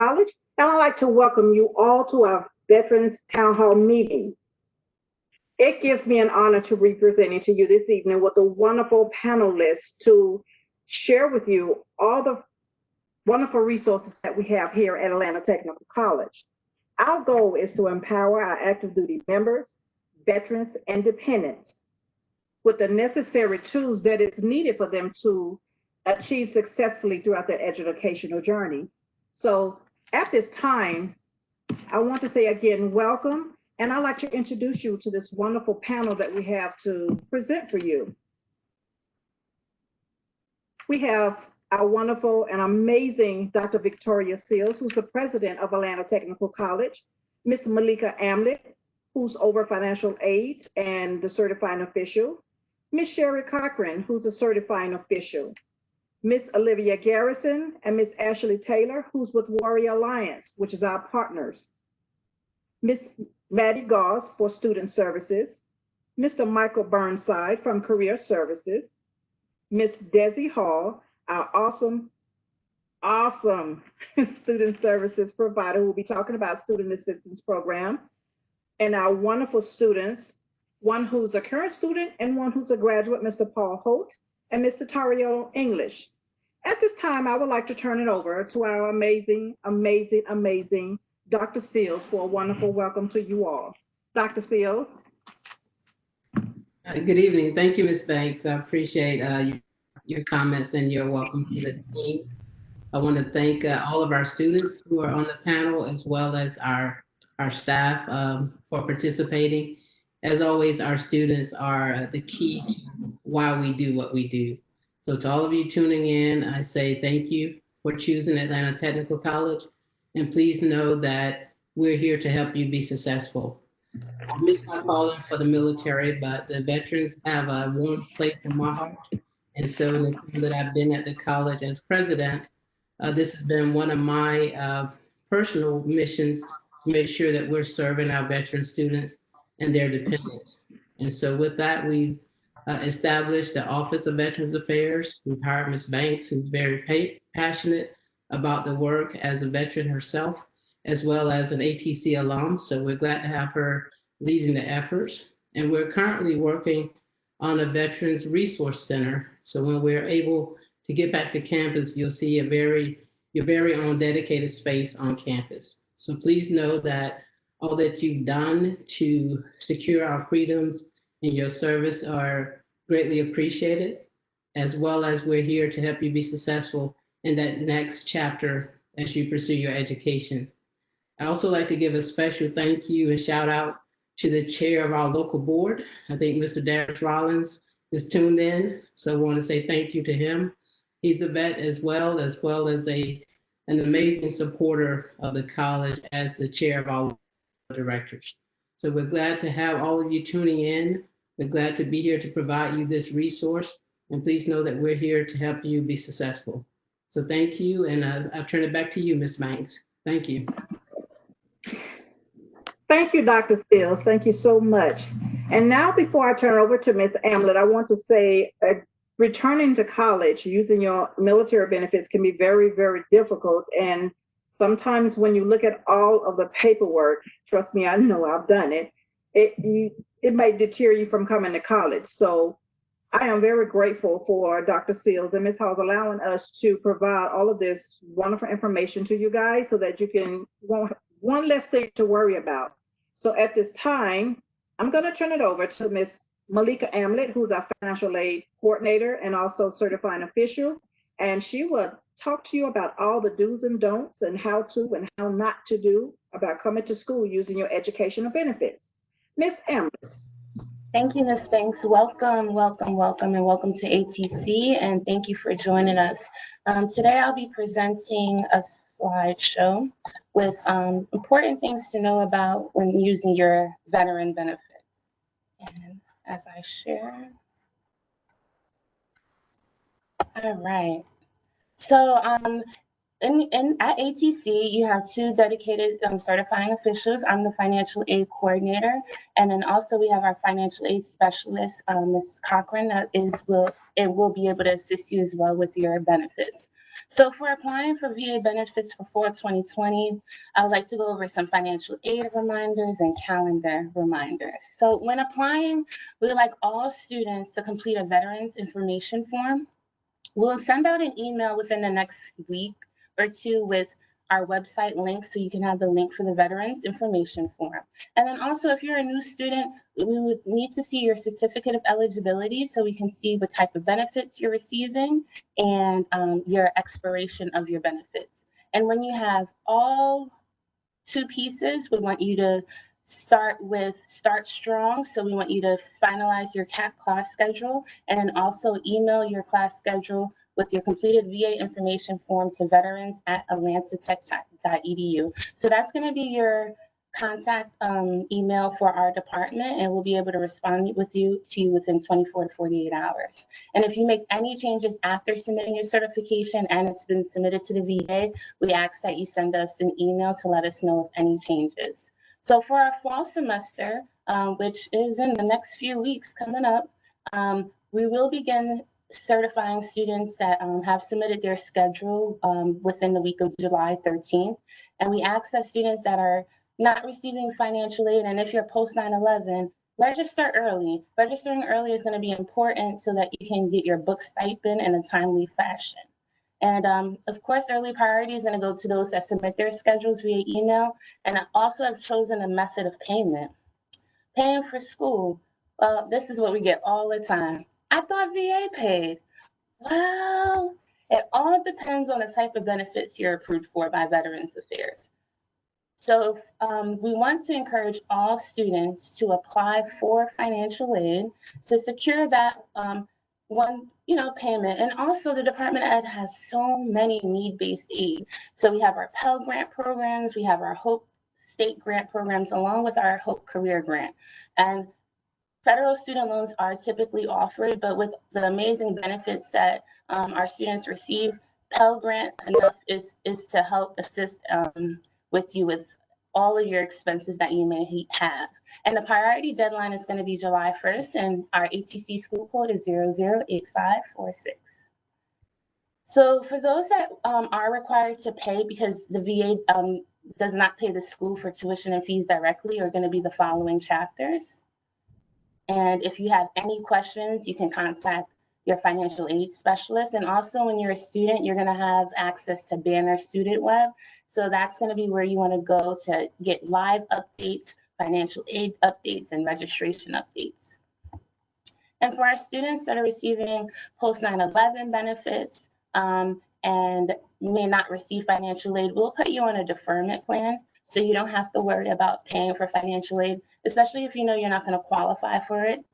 College, and I'd like to welcome you all to our Veterans Town Hall meeting. It gives me an honor to be presenting to you this evening with a wonderful panelists to share with you all the wonderful resources that we have here at Atlanta Technical College. Our goal is to empower our active duty members, veterans, and dependents with the necessary tools that is needed for them to achieve successfully throughout their educational journey. So at this time, I want to say again, welcome, and I'd like to introduce you to this wonderful panel that we have to present for you. We have our wonderful and amazing Dr. Victoria Seals, who's the president of Atlanta Technical College, Ms. Malika Amlet, who's over financial aid and the certifying official, Ms. Sherry Cochran, who's a certifying official, Ms. Olivia Garrison, and Ms. Ashley Taylor, who's with Warrior Alliance, which is our partners, Ms. Maddie Goss for Student Services, Mr. Michael Burnside from Career Services, Ms. Desi Hall, our awesome student services provider who will be talking about student assistance program, and our wonderful students, one who's a current student and one who's a graduate, Mr. Paul Holt and Mr. Tario English. At this time, I would like to turn it over to our amazing, amazing, amazing Dr. Seals for a wonderful welcome to you all. Dr. Seals. Good evening. Thank you, Ms. Banks. I appreciate your comments and your welcome to the team. I want to thank all of our students who are on the panel, as well as our staff for participating. As always, our students are the key to why we do what we do. So to all of you tuning in, I say thank you for choosing Atlanta Technical College. And please know that we're here to help you be successful. I miss my calling for the military, but the veterans have a warm place in my heart. And so in the time that I've been at the college as president, this has been one of my personal missions to make sure that we're serving our veteran students and their dependents. And so with that, we've established the Office of Veterans Affairs. We've hired Ms. Banks, who's very passionate about the work as a veteran herself, as well as an ATC alum. So we're glad to have her leading the efforts. And we're currently working on a Veterans Resource Center. So when we're able to get back to campus, you'll see your very own dedicated space on campus. So please know that all that you've done to secure our freedoms and your service are greatly appreciated, as well as we're here to help you be successful in that next chapter as you pursue your education. I also like to give a special thank you and shout out to the chair of our local board. I think Mr. Darius Rollins is tuned in, so I want to say thank you to him. He's a vet as well as an amazing supporter of the college as the chair of our directors. So we're glad to have all of you tuning in. We're glad to be here to provide you this resource. And please know that we're here to help you be successful. So thank you, and I'll turn it back to you, Ms. Banks. Thank you. Thank you, Dr. Seals. Thank you so much. And now, before I turn over to Ms. Amlet, I want to say returning to college using your military benefits can be very, very difficult. And sometimes when you look at all of the paperwork, trust me, I know I've done it, it may deter you from coming to college. So I am very grateful for Dr. Seals and Ms. Halls allowing us to provide all of this wonderful information to you guys so that you can one less thing to worry about. So at this time, I'm going to turn it over to Ms. Malika Amlet, who's our financial aid coordinator and also certifying official. And she will talk to you about all the do's and don'ts and how to and how not to do about coming to school using your educational benefits. Ms. Amlet. Thank you, Ms. Banks. Welcome, welcome, welcome, and welcome to ATC, and thank you for joining us. Today I'll be presenting a slideshow with important things to know about when using your veteran benefits. And as I share, all right. So at ATC, you have two dedicated certifying officials. I'm the financial aid coordinator, and then also we have our financial aid specialist, Ms. Cochran, that will be able to assist you as well with your benefits. So for applying for VA benefits for fall 2020, I would like to go over some financial aid reminders and calendar reminders. So when applying, we would like all students to complete a veterans information form. We'll send out an email within the next week or two with our website link, so you can have the link for the veterans information form. And then also, if you're a new student, we would need to see your certificate of eligibility so we can see what type of benefits you're receiving and your expiration of your benefits. And when you have all two pieces, we want you to start strong. So we want you to finalize your CAP class schedule, and then also email your class schedule with your completed VA information form to veterans@atlantatech.edu. So that's going to be your contact email for our department, and we'll be able to respond to you within 24 to 48 hours. And if you make any changes after submitting your certification and it's been submitted to the VA, we ask that you send us an email to let us know of any changes. So for our fall semester, which is in the next few weeks coming up, we will begin certifying students that have submitted their schedule within the week of July 13th. And we ask that students that are not receiving financial aid, and if you're post 9/11, register early. Registering early is going to be important so that you can get your book stipend in a timely fashion. And of course, early priority is going to go to those that submit their schedules via email. And I also have chosen a method of payment. Paying for school. Well, this is what we get all the time. I thought VA paid. Well, it all depends on the type of benefits you're approved for by Veterans Affairs. So we want to encourage all students to apply for financial aid to secure that one payment. And also the Department of Ed has so many need-based aid. So we have our Pell Grant programs, we have our Holt State Grant programs, along with our Hope Career Grant. And federal student loans are typically offered, but with the amazing benefits that our students receive, Pell Grant enough is to help assist with you with all of your expenses that you may have. And the priority deadline is going to be July 1st, and our ATC school code is 008546. So for those that are required to pay because the VA does not pay the school for tuition and fees directly, are going to be the following chapters. And if you have any questions, you can contact your financial aid specialist. And also when you're a student, you're going to have access to Banner Student Web. So that's going to be where you want to go to get live updates, financial aid updates, and registration updates. And for our students that are receiving post 9/11 benefits and may not receive financial aid, we'll put you on a deferment plan. So you don't have to worry about paying for financial aid, especially if you know you're not going to qualify for it.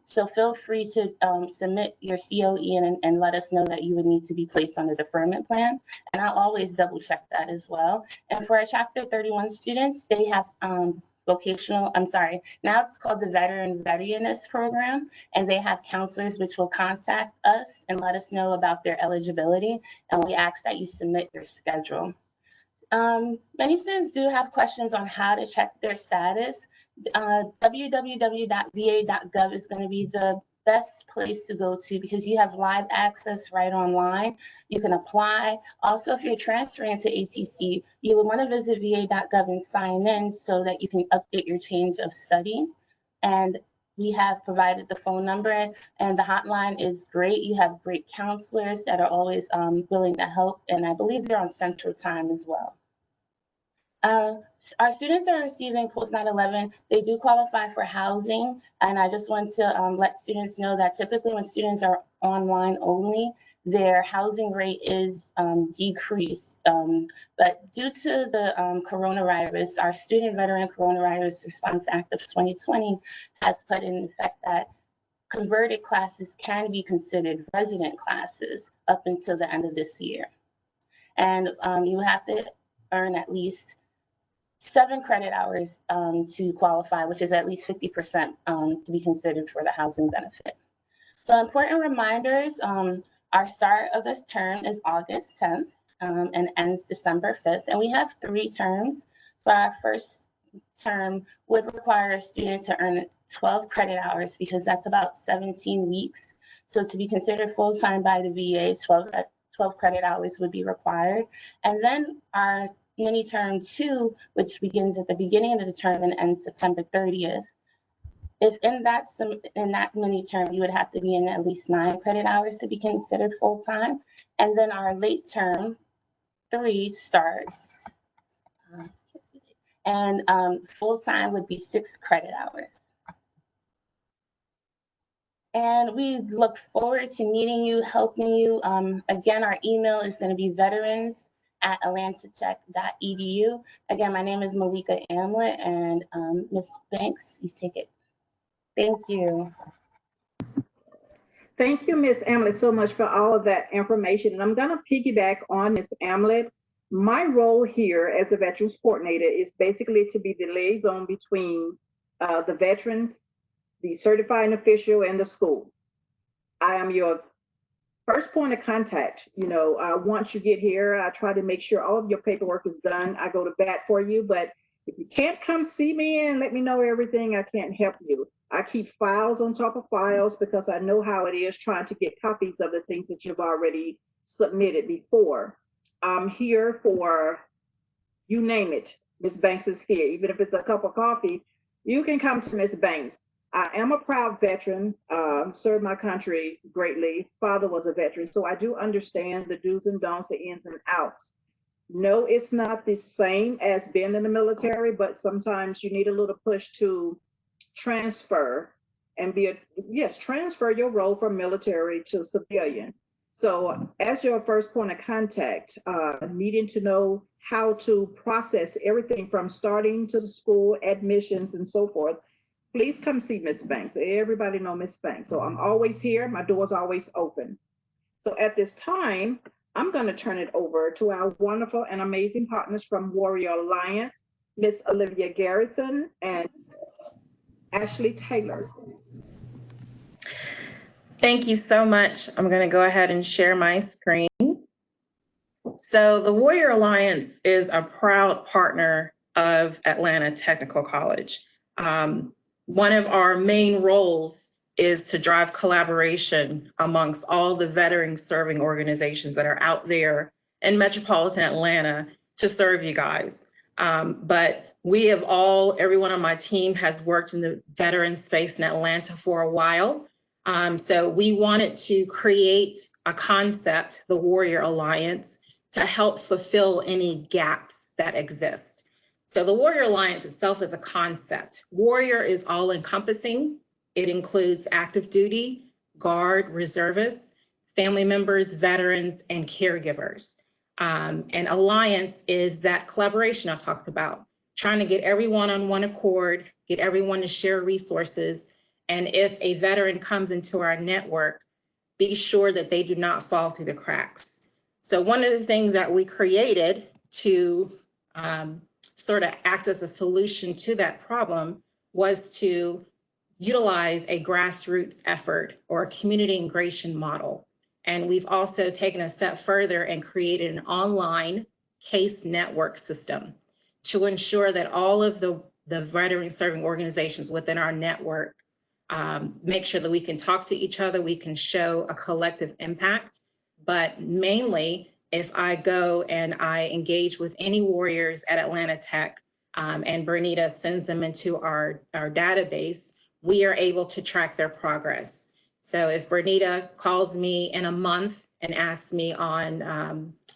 So feel free to submit your COE and let us know that you would need to be placed on a deferment plan. And I'll always double check that as well. And for our Chapter 31 students, they have now it's called the Veteran Readiness Program, and they have counselors which will contact us and let us know about their eligibility. And we ask that you submit your schedule. Many students do have questions on how to check their status. www.va.gov is going to be the best place to go to because you have live access right online. You can apply. Also, if you're transferring to ATC, you would want to visit va.gov and sign in so that you can update your change of study. And we have provided the phone number, and the hotline is great. You have great counselors that are always willing to help, and I believe they're on Central Time as well. Our students that are receiving post 9/11, they do qualify for housing, and I just want to let students know that typically when students are online only, their housing rate is decreased. But due to the coronavirus, our Student Veteran Coronavirus Response Act of 2020 has put in effect that converted classes can be considered resident classes up until the end of this year. And you have to earn at least 7 credit hours to qualify, which is at least 50% to be considered for the housing benefit. So important reminders, our start of this term is August 10th and ends December 5th. And we have 3 terms. So our first term would require a student to earn 12 credit hours because that's about 17 weeks. So to be considered full-time by the VA, 12 12 credit hours would be required. And then our mini term 2, which begins at the beginning of the term and ends September 30th. If in that mini term, you would have to be in at least 9 credit hours to be considered full-time. And then our late term 3 starts, and full-time would be 6 credit hours. And we look forward to meeting you, helping you. Again, our email is going to be veterans@atlantatech.edu. Again, my name is Malika Amlett, and Ms. Banks, you take it. Thank you. Thank you, Ms. Amlett, so much for all of that information. And I'm going to piggyback on Ms. Amlett. My role here as a Veterans Coordinator is basically to be the liaison between the veterans, the certifying official, and the school. I am your first point of contact. Once you get here, I try to make sure all of your paperwork is done. I go to bat for you, but if you can't come see me and let me know everything, I can't help you. I keep files on top of files because I know how it is trying to get copies of the things that you've already submitted before. I'm here for, you name it. Ms. Banks is here. Even if it's a cup of coffee, you can come to Ms. Banks. I am a proud veteran, served my country greatly. Father was a veteran, so I do understand the do's and don'ts, the ins and outs. No, it's not the same as being in the military, but sometimes you need a little push to transfer and transfer your role from military to civilian. So as your first point of contact, needing to know how to process everything from starting to the school, admissions, and so forth, please come see Ms. Banks. Everybody know Ms. Banks. So I'm always here. My door's always open. So at this time, I'm going to turn it over to our wonderful and amazing partners from Warrior Alliance, Ms. Olivia Garrison and Ashley Taylor. Thank you so much. I'm going to go ahead and share my screen. So the Warrior Alliance is a proud partner of Atlanta Technical College. One of our main roles is to drive collaboration amongst all the veteran serving organizations that are out there in metropolitan Atlanta to serve you guys. But we have everyone on my team has worked in the veteran space in Atlanta for a while. So we wanted to create a concept, the Warrior Alliance, to help fulfill any gaps that exist. So the Warrior Alliance itself is a concept. Warrior is all encompassing. It includes active duty, guard, reservists, family members, veterans, and caregivers. And Alliance is that collaboration I talked about, trying to get everyone on one accord, get everyone to share resources. And if a veteran comes into our network, be sure that they do not fall through the cracks. So one of the things that we created to sort of act as a solution to that problem was to utilize a grassroots effort or a community integration model. And we've also taken a step further and created an online case network system to ensure that all of the veteran serving organizations within our network make sure that we can talk to each other, we can show a collective impact. But mainly, if I go and I engage with any warriors at Atlanta Tech and Bernita sends them into our database, we are able to track their progress. So if Bernita calls me in a month and asks me on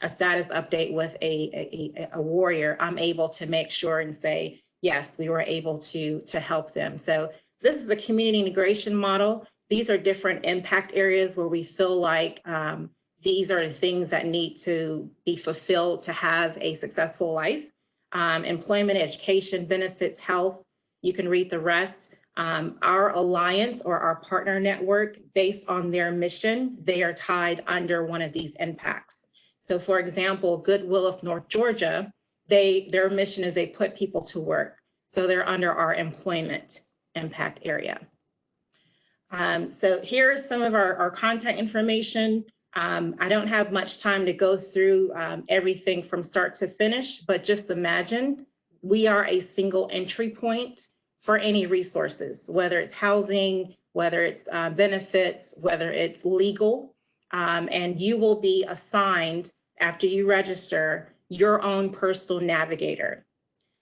a status update with a warrior, I'm able to make sure and say, yes, we were able to help them. So this is the community integration model. These are different impact areas where we feel like these are the things that need to be fulfilled to have a successful life. Employment, education, benefits, health, you can read the rest. Our alliance or our partner network, based on their mission, they are tied under one of these impacts. So for example, Goodwill of North Georgia, their mission is they put people to work. So they're under our employment impact area. So here's some of our contact information. I don't have much time to go through everything from start to finish, but just imagine we are a single entry point for any resources, whether it's housing, whether it's benefits, whether it's legal. and you will be assigned, after you register, your own personal navigator.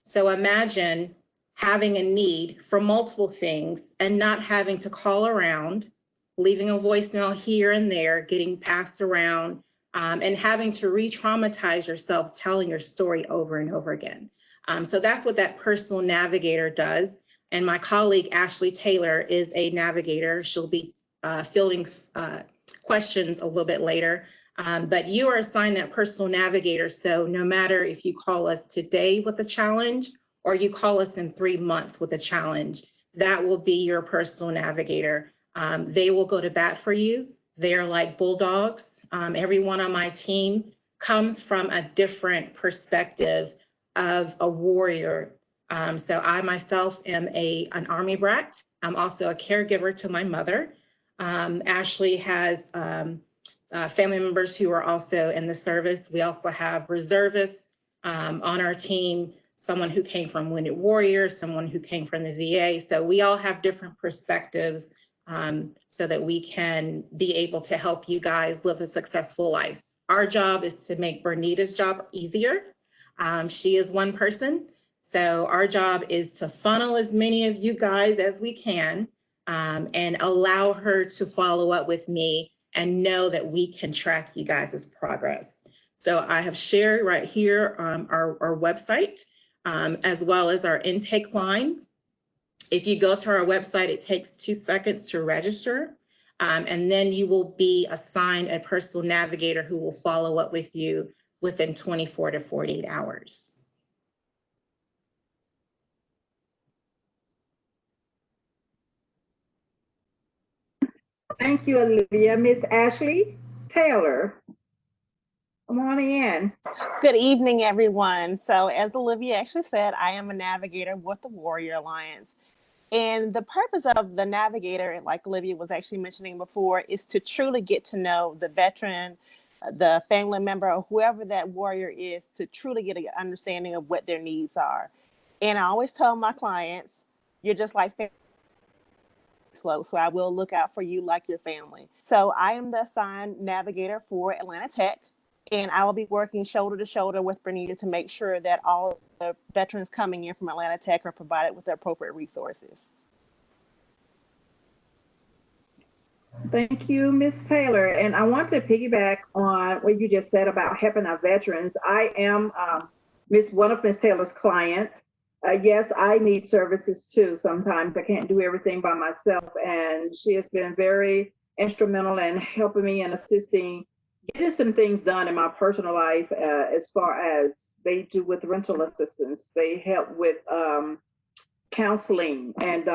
So imagine having a need for multiple things and not having to call around, leaving a voicemail here and there, getting passed around, and having to re-traumatize yourself telling your story over and over again. So that's what that personal navigator does. And my colleague, Ashley Taylor, is a navigator. She'll be fielding questions a little bit later. But you are assigned that personal navigator. So no matter if you call us today with a challenge or you call us in 3 months with a challenge, that will be your personal navigator. They will go to bat for you. They're like bulldogs. Everyone on my team comes from a different perspective of a warrior. So I myself am an Army brat. I'm also a caregiver to my mother. Ashley has family members who are also in the service. We also have reservists on our team, someone who came from Wounded Warrior, someone who came from the VA. So we all have different perspectives so that we can be able to help you guys live a successful life. Our job is to make Bernita's job easier. She is one person. So our job is to funnel as many of you guys as we can and allow her to follow up with me and know that we can track you guys' progress. So I have shared right here our website, as well as our intake line. If you go to our website, it takes 2 seconds to register, and then you will be assigned a personal navigator who will follow up with you within 24 to 48 hours. Thank you, Olivia. Miss Ashley Taylor, come on in. Good evening, everyone. So as Olivia actually said, I am a navigator with the Warrior Alliance. And the purpose of the navigator, like Olivia was actually mentioning before, is to truly get to know the veteran, the family member, or whoever that warrior is, to truly get an understanding of what their needs are. And I always tell my clients, you're just like family, so I will look out for you like your family. So I am the assigned navigator for Atlanta Tech. And I will be working shoulder to shoulder with Bernita to make sure that all the veterans coming in from Atlanta Tech are provided with the appropriate resources. Thank you, Ms. Taylor. And I want to piggyback on what you just said about helping our veterans. I am one of Ms. Taylor's clients. Yes, I need services too. Sometimes I can't do everything by myself. And she has been very instrumental in helping me and assisting getting some things done in my personal life as far as they do with rental assistance. They help with counseling, and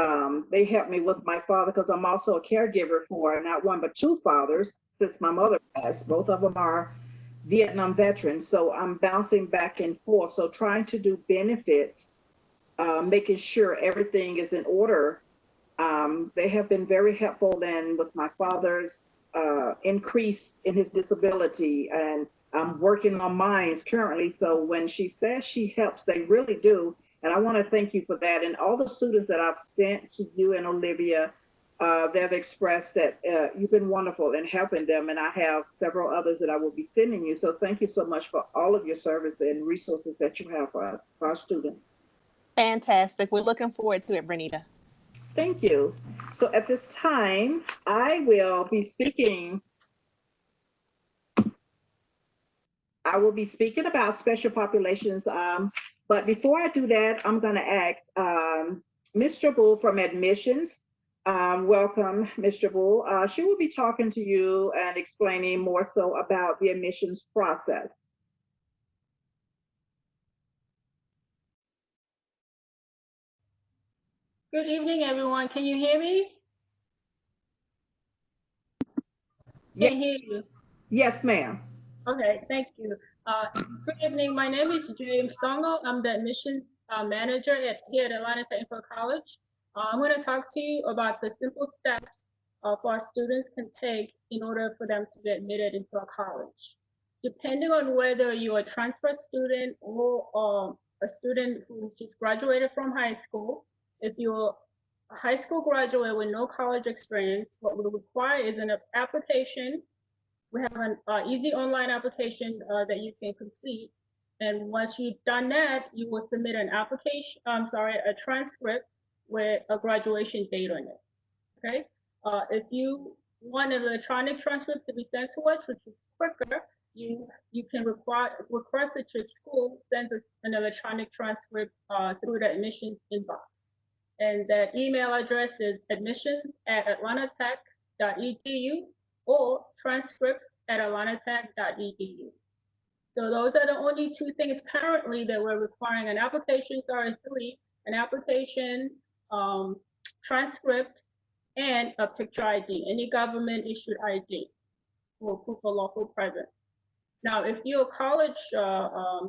they help me with my father because I'm also a caregiver for not one but 2 fathers since my mother passed. Both of them are Vietnam veterans, so I'm bouncing back and forth. So trying to do benefits, making sure everything is in order. They have been very helpful in with my father's increase in his disability, and I'm working on mine currently. So when she says she helps, they really do. And I want to thank you for that. And all the students that I've sent to you and Olivia, they've expressed that you've been wonderful in helping them. And I have several others that I will be sending you. So thank you so much for all of your service and resources that you have for us, for our students. Fantastic. We're looking forward to it, Bernita. Thank you. So at this time, I will be speaking about special populations. But before I do that, I'm going to ask Ms. Jabul from admissions. Welcome, Ms. Jabul. She will be talking to you and explaining more so about the admissions process. Good evening, everyone. Can you hear me? Yes. Can hear you. Yes, ma'am. Okay, thank you. Good evening. My name is Judy Mcdonald. I'm the admissions manager here at Atlanta Technical College. I'm going to talk to you about the simple steps our students can take in order for them to get admitted into a college. Depending on whether you're a transfer student or a student who's just graduated from high school, if you're a high school graduate with no college experience, what we require is an application We have an easy online application that you can complete. And once you've done that, you will submit an application, a transcript with a graduation date on it. Okay. If you want an electronic transcript to be sent to us, which is quicker, you can request that your school sends us an electronic transcript through the admissions inbox. And that email address is admissions@atlantatech.edu or transcripts@atlantatech.edu. So those are the only two things currently that we're requiring. An applications are three: an application, transcript, and a picture ID, any government issued ID for proof of lawful presence. Now, if you're a college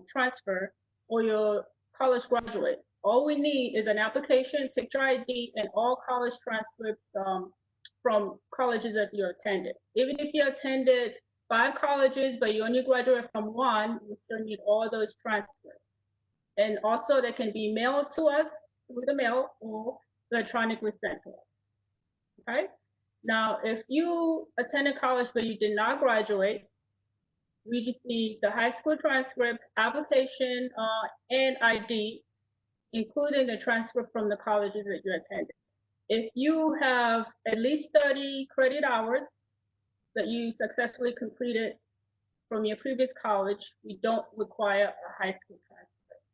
transfer or you're a college graduate, all we need is an application, picture ID, and all college transcripts from colleges that you attended. Even if you attended 5 colleges, but you only graduated from 1, we still need all those transcripts. And also they can be mailed to us through the mail or electronically sent to us. Okay. Now, if you attended college but you did not graduate, we just need the high school transcript, application, and ID, including the transcript from the colleges that you attended. If you have at least 30 credit hours that you successfully completed from your previous college, we don't require a high school transcript.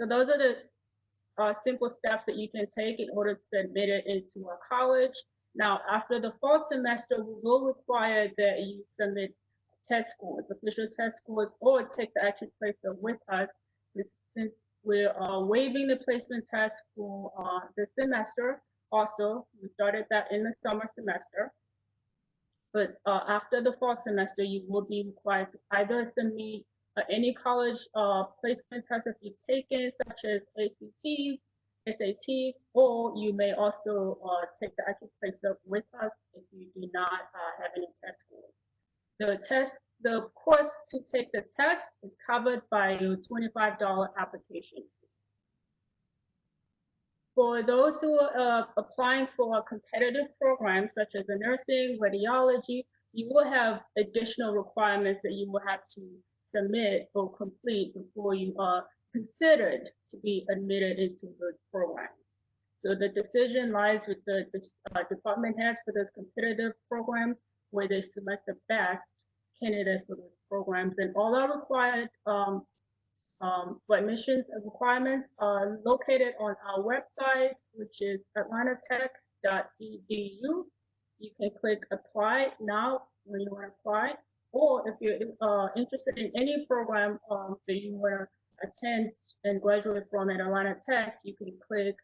So those are the simple steps that you can take in order to get admitted into a college. Now, after the fall semester, we will require that you submit test scores, official test scores, or take the active placement with us. Since we're waiving the placement test for this semester, also, we started that in the summer semester. But after the fall semester, you will be required to either submit any college placement test that you've taken, such as ACTs, SATs, or you may also take the active placement with us if you do not have any test scores. The cost to take the test is covered by your $25 application fee. For those who are applying for competitive programs such as the nursing, radiology, you will have additional requirements that you will have to submit or complete before you are considered to be admitted into those programs. So the decision lies with the department heads for those competitive programs, where they select the best candidates for those programs. And all our required for admissions requirements are located on our website, which is atlantatech.edu. You can click apply now when you want to apply, or if you're interested in any program that you want to attend and graduate from at Atlanta Tech, you can click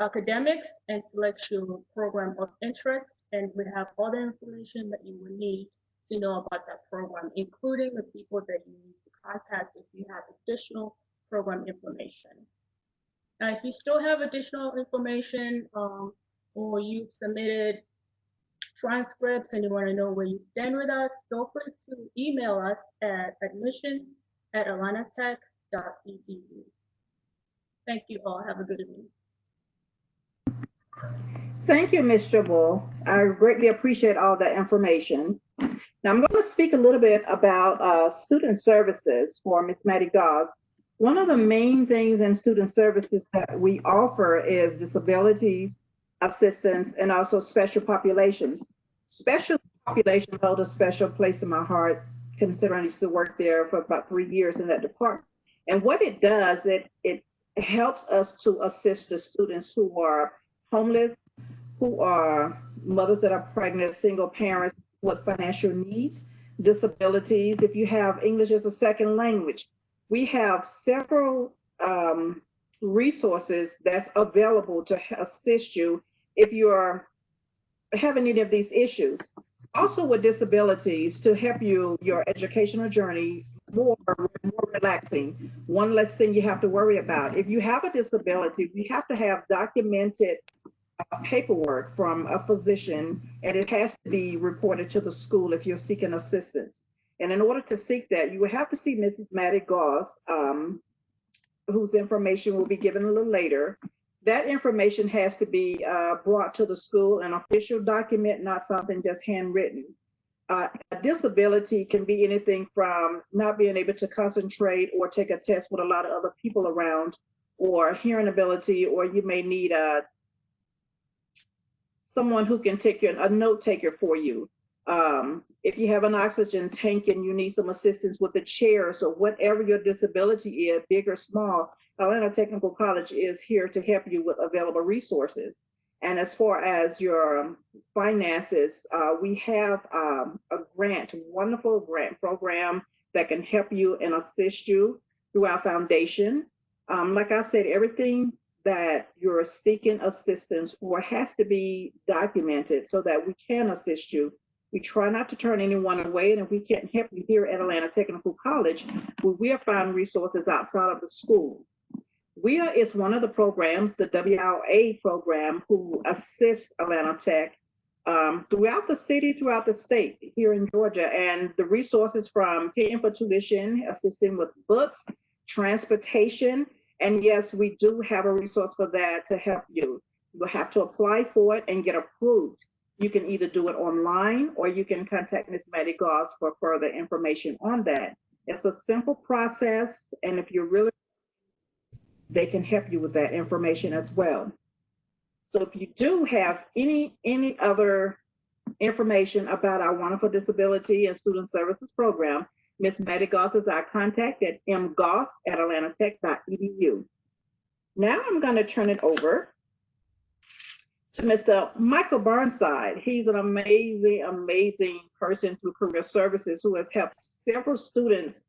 academics and select your program of interest, and we have all the information that you will need to know about that program, including the people that you need to contact if you have additional program information. Now, if you still have additional information or you've submitted transcripts and you want to know where you stand with us, feel free to email us at admissions@atlantatech.edu. Thank you all. Have a good evening. Thank you, Ms. Jabal. I greatly appreciate all that information. Now I'm going to speak a little bit about student services for Ms. Maddie Goss. One of the main things in student services that we offer is disabilities assistance and also special populations. Special populations hold a special place in my heart, considering I used to work there for about 3 years in that department. And what it does, it helps us to assist the students who are homeless, who are mothers that are pregnant, single parents with financial needs, disabilities. If you have English as a second language, we have several resources that's available to assist you if you are having any of these issues. Also with disabilities, to help you, your educational journey more relaxing, one less thing you have to worry about. If you have a disability, you have to have documented paperwork from a physician, and it has to be reported to the school if you're seeking assistance. And in order to seek that, you will have to see Mrs. Maddie Goss, whose information will be given a little later. that information has to be brought to the school, an official document, not something just handwritten. A disability can be anything from not being able to concentrate or take a test with a lot of other people around, or hearing ability, or you may need someone who can take a note taker for you. If you have an oxygen tank and you need some assistance with the chairs or whatever your disability is, big or small, Atlanta Technical College is here to help you with available resources. And as far as your finances, we have a grant, wonderful grant program that can help you and assist you through our foundation. Like I said, everything that you're seeking assistance for has to be documented so that we can assist you. We try not to turn anyone away, and if we can't help you here at Atlanta Technical College, we'll find resources outside of the school. WIA is one of the programs, the WIA program, who assists Atlanta Tech throughout the city, throughout the state here in Georgia, and the resources from paying for tuition, assisting with books, transportation, and yes, we do have a resource for that to help you. You'll have to apply for it and get approved. You can either do it online or you can contact Ms. Maddie Goss for further information on that. It's a simple process, and if you're really, they can help you with that information as well. So if you do have any other information about our wonderful disability and student services program, Ms. Maddie Goss is our contact at mgoss@atlantatech.edu. Now I'm going to turn it over to Mr. Michael Burnside. He's an amazing, amazing person through Career Services who has helped several students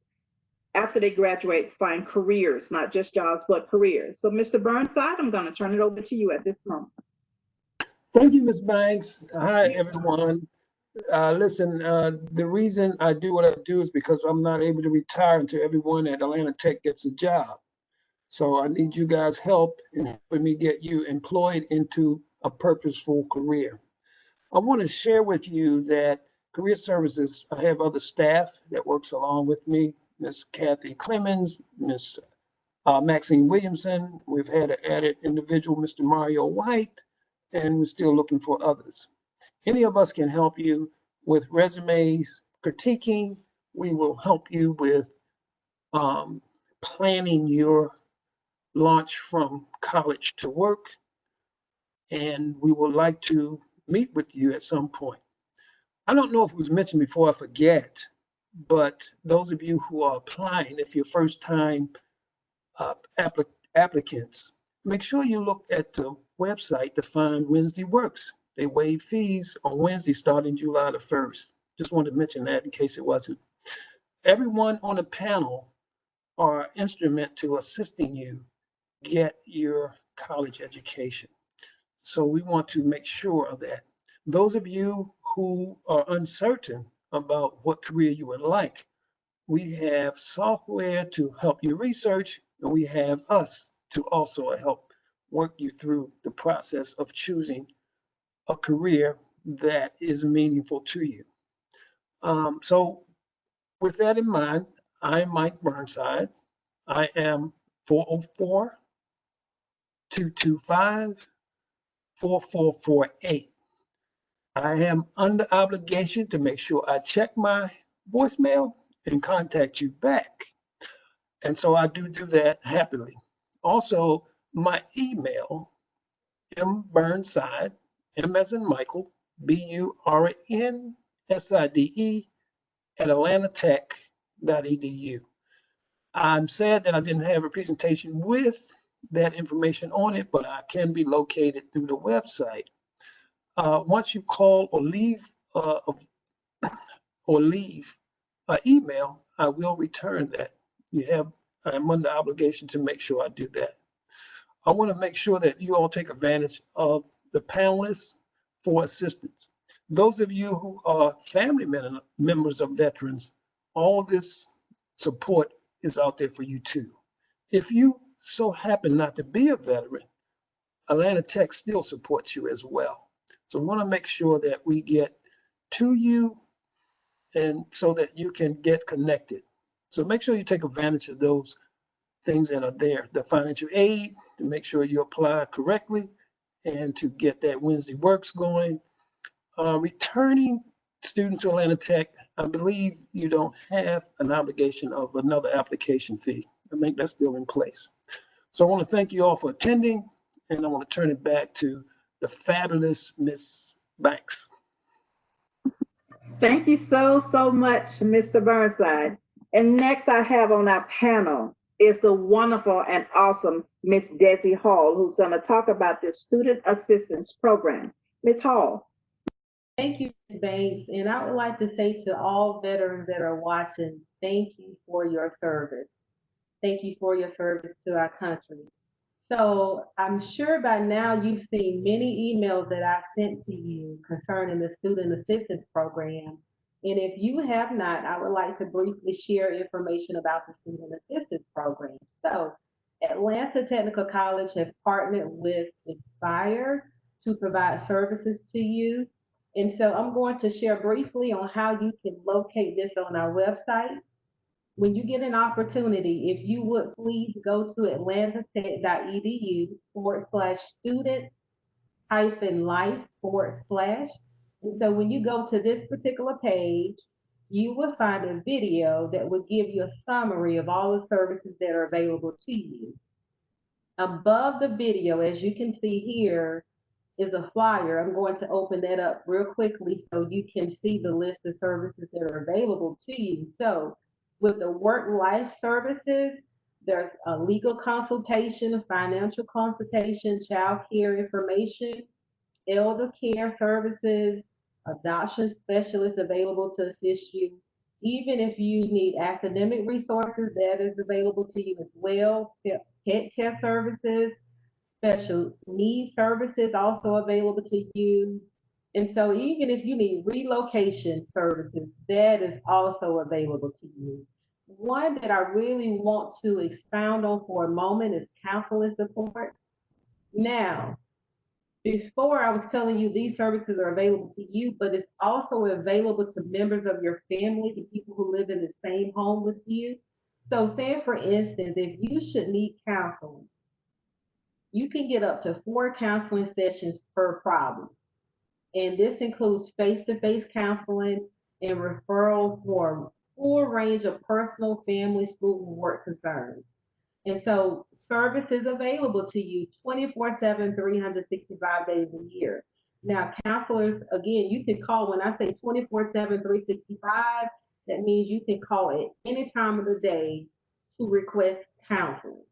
after they graduate find careers, not just jobs, but careers. So Mr. Burnside, I'm going to turn it over to you at this moment. Thank you, Ms. Banks. Hi, everyone. Listen, the reason I do what I do is because I'm not able to retire until everyone at Atlanta Tech gets a job. So I need you guys' help in helping me get you employed into a purposeful career. I want to share with you that Career Services, I have other staff that works along with me, Ms. Kathy Clemens, Ms. Maxine Williamson. We've had an added individual, Mr. Mario White, and we're still looking for others. Any of us can help you with resumes, critiquing. We will help you with planning your launch from college to work. And we would like to meet with you at some point. I don't know if it was mentioned before, I forget, but those of you who are applying, if you're first time applicants, make sure you look at the website to find Wednesday Works. They waive fees on Wednesday starting July the 1st. Just wanted to mention that in case it wasn't. Everyone on the panel are instrument to assisting you get your college education. So we want to make sure of that. Those of you who are uncertain about what career you would like, we have software to help you research, and we have us to also help work you through the process of choosing a career that is meaningful to you. So with that in mind, I'm Mike Burnside. I am 404-225-4448. I am under obligation to make sure I check my voicemail and contact you back. And so I do that happily. Also, my email, mburnside, M as in Michael, BURNSIDE @atlantatech.edu. I'm sad that I didn't have a presentation with that information on it, but I can be located through the website. Once you call or leave an email, I will return that. I'm under obligation to make sure I do that. I want to make sure that you all take advantage of the panelists for assistance. Those of you who are family members of veterans, all this support is out there for you too. If you so happen not to be a veteran, Atlanta Tech still supports you as well. So we want to make sure that we get to you and so that you can get connected. So make sure you take advantage of those things that are there, the financial aid to make sure you apply correctly and to get that Wednesday works going. Returning students to Atlanta Tech, I believe you don't have an obligation of another application fee. I think that's still in place. So I want to thank you all for attending, and I want to turn it back to the fabulous Miss Banks. Thank you so, so much, Mr. Burnside. And next I have on our panel is the wonderful and awesome Miss Desi Hall, who's going to talk about the Student Assistance Program. Ms. Hall. Thank you, Ms. Banks. And I would like to say to all veterans that are watching, thank you for your service. Thank you for your service to our country. So I'm sure by now you've seen many emails that I've sent to you concerning the Student Assistance Program. And if you have not, I would like to briefly share information about the Student Assistance Program. So Atlanta Technical College has partnered with Aspire to provide services to you. And so I'm going to share briefly on how you can locate this on our website. When you get an opportunity, if you would please go to atlantatech.edu/student-life/. And so when you go to this particular page, you will find a video that will give you a summary of all the services that are available to you. Above the video, as you can see here, is a flyer. I'm going to open that up real quickly so you can see the list of services that are available to you. So with the work-life services, there's a legal consultation, financial consultation, child care information, elder care services, adoption specialists available to assist you. Even if you need academic resources, that is available to you as well. Pet care services, special needs services also available to you. And so even if you need relocation services, that is also available to you. One that I really want to expound on for a moment is counseling support. Now, before I was telling you these services are available to you, but it's also available to members of your family, the people who live in the same home with you. So say, for instance, if you should need counseling, you can get up to 4 counseling sessions per problem. And this includes face-to-face counseling and referral for a full range of personal, family, school, and work concerns. And so services available to you 24/7, 365 days a year. Now, counselors, again, you can call. When I say 24/7, 365, that means you can call at any time of the day to request counseling.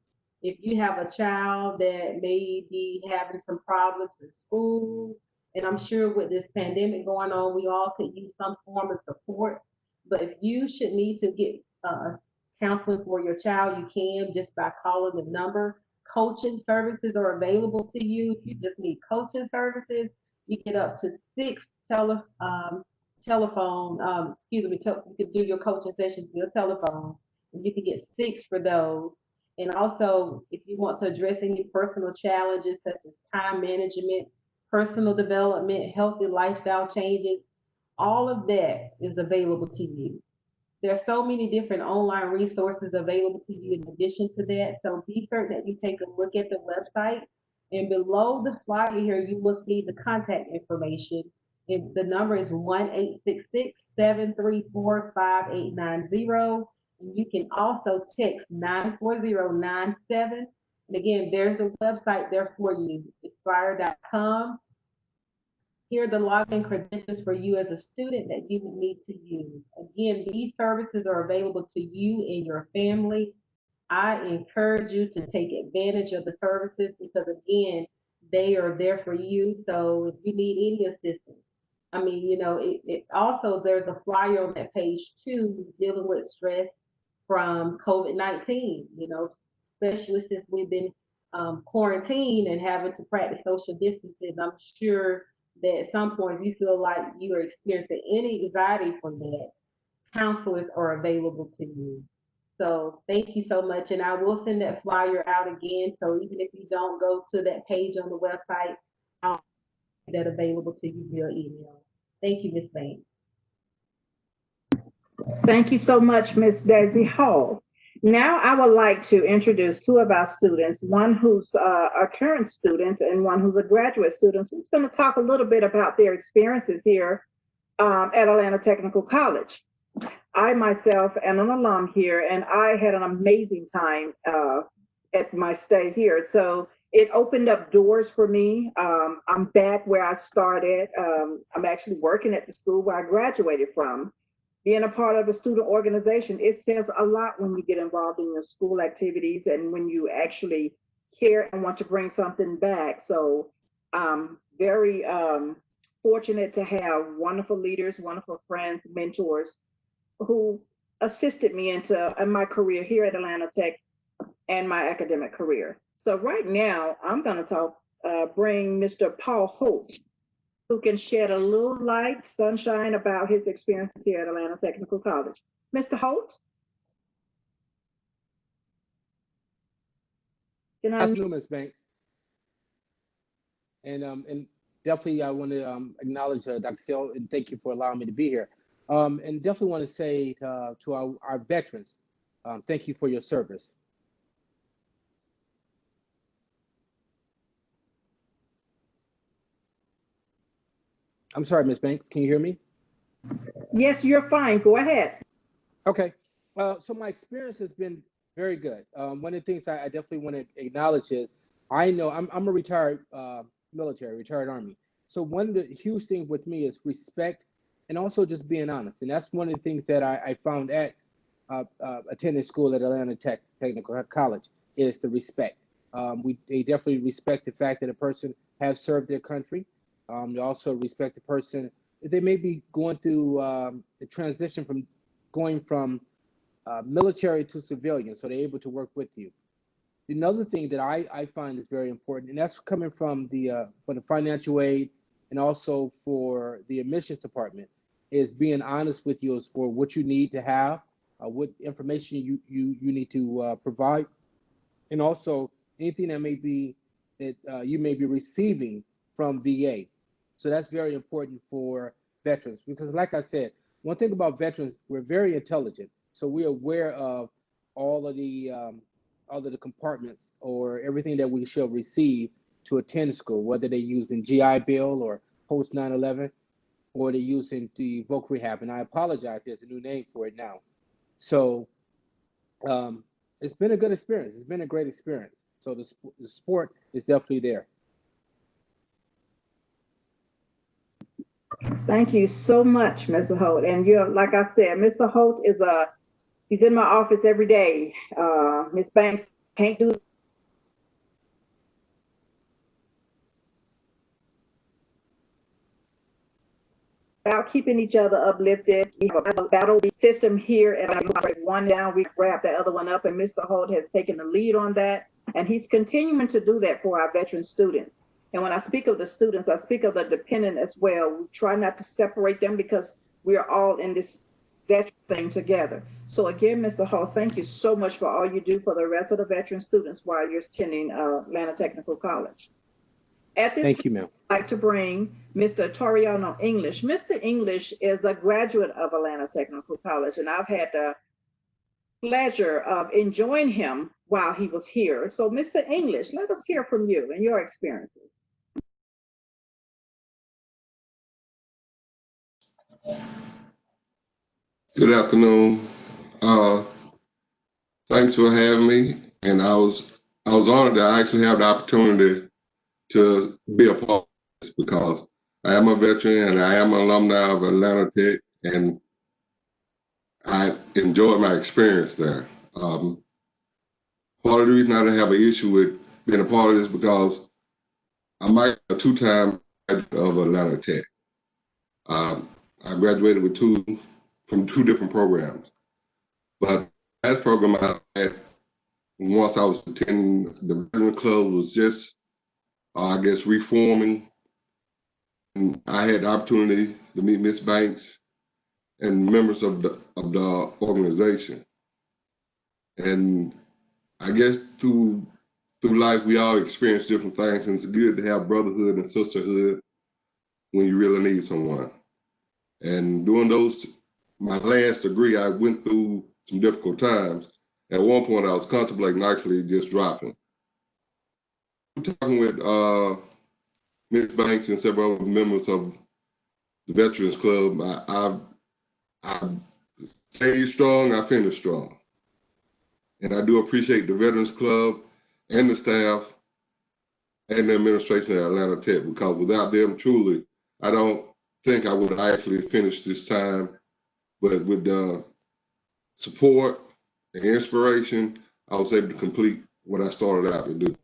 If you have a child that may be having some problems in school, and I'm sure with this pandemic going on, we all could use some form of support. But if you should need to get counseling for your child, you can just by calling the number. Coaching services are available to you. If you just need coaching services, you get up to 6 you can do your coaching sessions via telephone, and you can get 6 for those. And also, if you want to address any personal challenges such as time management, personal development, healthy lifestyle changes, all of that is available to you. There are so many different online resources available to you in addition to that. So be certain that you take a look at the website. And below the flyer here, you will see the contact information. And the number is 1-866-734-5890. And you can also text 94097. And again, there's the website there for you, aspire.com. Here are the login credentials for you as a student that you would need to use. Again, these services are available to you and your family. I encourage you to take advantage of the services because, again, they are there for you. So if you need any assistance, I mean, you know, it also, there's a flyer on that page too, dealing with stress from COVID-19, you know, especially since we've been quarantined and having to practice social distancing. I'm sure that at some point if you feel like you are experiencing any anxiety from that, counselors are available to you. So thank you so much. And I will send that flyer out again. So even if you don't go to that page on the website, I'll make that available to you via email. Thank you, Ms. Banks. Thank you so much, Ms. Desi Hall. Now I would like to introduce two of our students, one who's a current student and one who's a graduate student, who's going to talk a little bit about their experiences here at Atlanta Technical College. I myself am an alum here, and I had an amazing time at my stay here. So it opened up doors for me. I'm back where I started. I'm actually working at the school where I graduated from. Being a part of a student organization, it says a lot when you get involved in your school activities and when you actually care and want to bring something back. So I'm very fortunate to have wonderful leaders, wonderful friends, mentors who assisted me in my career here at Atlanta Tech and my academic career. So right now, I'm going to bring Mr. Paul Holt, who can shed a little light, sunshine about his experiences here at Atlanta Technical College. Mr. Holt? Good afternoon, Ms. Banks. And definitely I want to acknowledge Dr. Sell and thank you for allowing me to be here. And definitely want to say to our veterans, thank you for your service. I'm sorry, Ms. Banks, can you hear me? Yes, you're fine. Go ahead. Okay. So my experience has been very good. One of the things I definitely want to acknowledge is I know I'm a retired military, retired Army. So one of the huge things with me is respect and also just being honest. And that's one of the things that I found at attending school at Atlanta Technical College is the respect. They definitely respect the fact that a person has served their country. They also respect the person. They may be going through the transition from going from military to civilian, so they're able to work with you. Another thing that I find is very important, and that's coming from the financial aid and also for the admissions department, is being honest with you as for what you need to have, what information you need to provide, and also anything that may be that you may be receiving from VA. So that's very important for veterans because, like I said, one thing about veterans, we're very intelligent, so we're aware of all of the compartments or everything that we shall receive to attend school, whether they're using GI Bill or post 9/11, or they're using the voc rehab. And I apologize, there's a new name for it now. So it's been a good experience. It's been a great experience. So the sport is definitely there. Thank you so much, Mr. Holt. And you're, like I said, Mr. Holt he's in my office every day. Ms. Banks can't do about keeping each other uplifted. We have a battle system here and I break one down, we grab the other one up, and Mr. Holt has taken the lead on that. And he's continuing to do that for our veteran students. And when I speak of the students, I speak of the dependent as well. We try not to separate them because we are all in this veteran thing together. So again, Mr. Holt, thank you so much for all you do for the rest of the veteran students while you're attending Atlanta Technical College. At this Thank you, ma'am. I'd like to bring Mr. Toriano English. Mr. English is a graduate of Atlanta Technical College, and I've had the pleasure of enjoying him while he was here. So, Mr. English, let us hear from you and your experiences. Good afternoon. Thanks for having me. And I was honored to actually have the opportunity to be a part of this because I am a veteran and I am an alumni of Atlanta Tech, and I enjoyed my experience there. Part of the reason I didn't have an issue with being a part of this because I'm a two-time graduate of Atlanta Tech. I graduated with from two different programs, but that program I had once I was attending the veteran club was just, I guess, reforming. And I had the opportunity to meet Ms. Banks and members of the organization. And I guess through life, we all experience different things, and it's good to have brotherhood and sisterhood when you really need someone. And during my last degree, I went through some difficult times, At one point, I was contemplating actually just dropping. Talking with Ms. Banks and several other members of the Veterans Club, I stayed strong, I finished strong. And I do appreciate the Veterans Club and the staff and the administration at Atlanta Tech, because without them, truly, I don't think I would have actually finished this time. But with the support and inspiration, I was able to complete what I started out to do.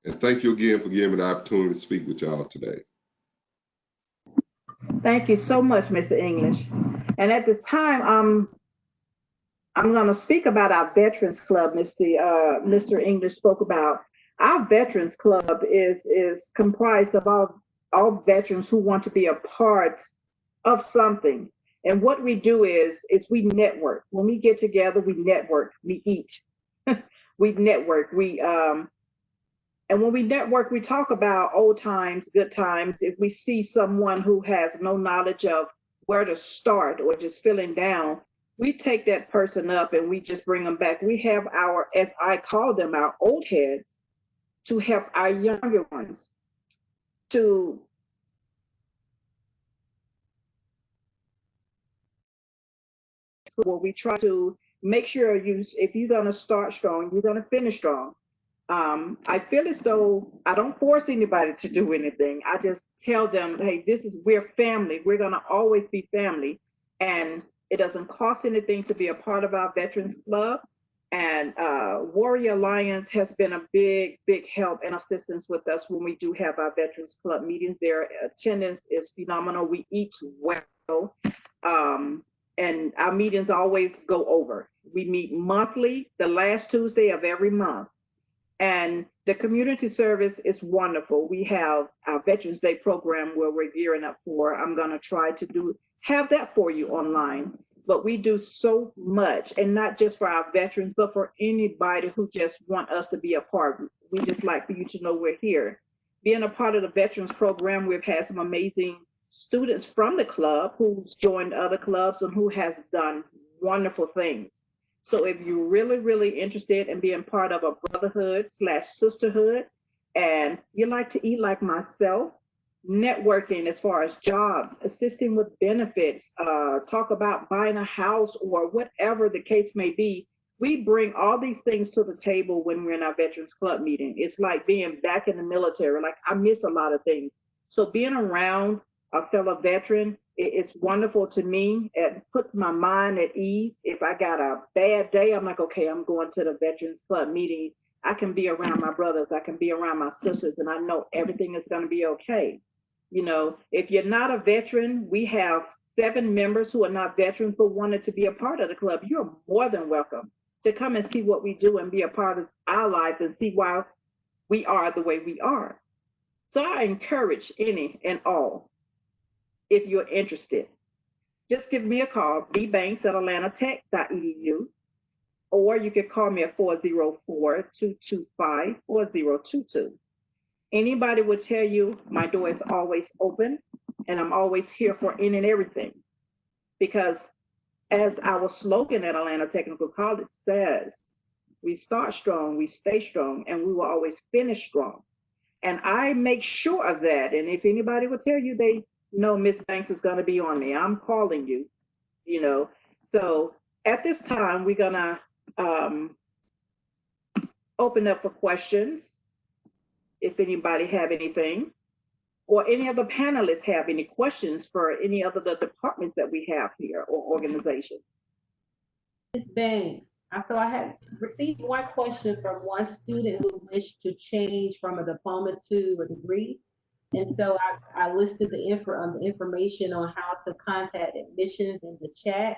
And thank you again for giving me the opportunity to speak with y'all today. Thank you so much, Mr. English. And at this time, I'm going to speak about our Veterans Club. Mr. English spoke about our Veterans Club is comprised of all veterans who want to be a part of something. And what we do is we network. When we get together, we network, we eat, we network, and when we network, we talk about old times, good times. If we see someone who has no knowledge of where to start or just feeling down, we take that person up and we just bring them back. We have our, as I call them, our old heads to help our younger ones to where we try to make sure if you're going to start strong, you're going to finish strong. I feel as though I don't force anybody to do anything. I just tell them, hey, we're family. We're going to always be family. And it doesn't cost anything to be a part of our Veterans Club. And Warrior Alliance has been a big, big help and assistance with us when we do have our Veterans Club meetings. Their attendance is phenomenal. We eat well. And our meetings always go over. We meet monthly, the last Tuesday of every month. And the community service is wonderful. We have our Veterans Day program where we're gearing up for. I'm going to try to have that for you online. But we do so much, and not just for our veterans, but for anybody who just want us to be a part. We just like for you to know we're here. Being a part of the Veterans program, we've had some amazing students from the club who's joined other clubs and who has done wonderful things. So if you're really, really interested in being part of a brotherhood/sisterhood, and you like to eat like myself, networking as far as jobs, assisting with benefits, talk about buying a house or whatever the case may be, we bring all these things to the table when we're in our Veterans Club meeting. It's like being back in the military. Like, I miss a lot of things. So being around a fellow veteran, it's wonderful to me. It puts my mind at ease. If I got a bad day, I'm like, okay, I'm going to the Veterans Club meeting. I can be around my brothers. I can be around my sisters, and I know everything is going to be okay. You know, if you're not a veteran, we have 7 members who are not veterans but wanted to be a part of the club. You're more than welcome to come and see what we do and be a part of our lives and see why we are the way we are. So I encourage any and all, if you're interested, just give me a call, bbanks@atlantatech.edu, or you can call me at 404-225-4022. Anybody will tell you my door is always open, and I'm always here for any and everything. Because as our slogan at Atlanta Technical College says, we start strong, we stay strong, and we will always finish strong. And I make sure of that. And if anybody will tell you they know Miss Banks is going to be on me, I'm calling you, you know. So at this time, we're going to open up for questions. If anybody have anything, or any of the panelists have any questions for any of the departments that we have here or organizations. Ms. Banks, I had received one question from one student who wished to change from a diploma to a degree. And so I listed the information on how to contact admissions in the chat,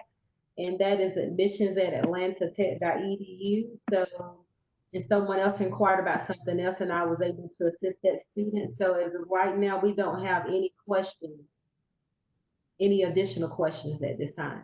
and that is admissions@atlantatech.edu. So, and someone else inquired about something else, and I was able to assist that student. So as of right now, we don't have any questions, any additional questions at this time.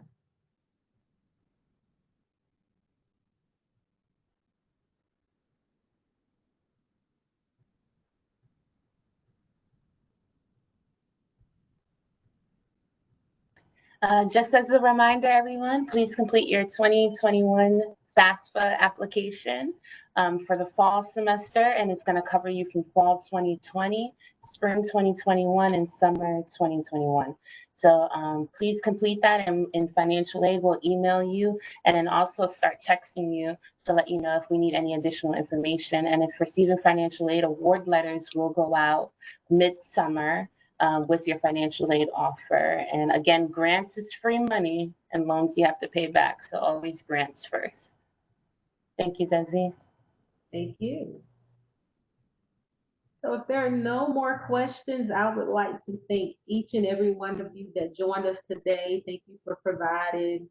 Just as a reminder, everyone, please complete your 2021 FAFSA application for the fall semester, and it's going to cover you from fall 2020, spring 2021, and summer 2021. So please complete that, and in financial aid, we'll email you and then also start texting you to let you know if we need any additional information. And if receiving financial aid, award letters will go out midsummer. With your financial aid offer. And again, grants is free money and loans you have to pay back. So always grants first. Thank you, Desi. Thank you. So if there are no more questions, I would like to thank each and every one of you that joined us today. Thank you for providing,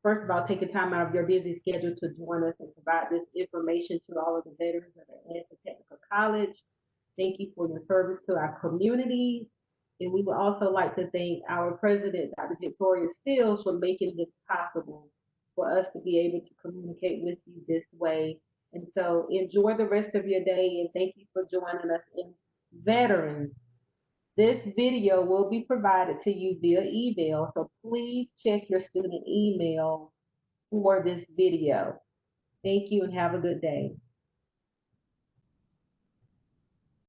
first of all, taking time out of your busy schedule to join us and provide this information to all of the veterans of Atlanta Technical College. Thank you for your service to our communities. And we would also like to thank our president, Dr. Victoria Seals, for making this possible for us to be able to communicate with you this way. And so enjoy the rest of your day, and thank you for joining us. And veterans, this video will be provided to you via email, so please check your student email for this video. Thank you and have a good day.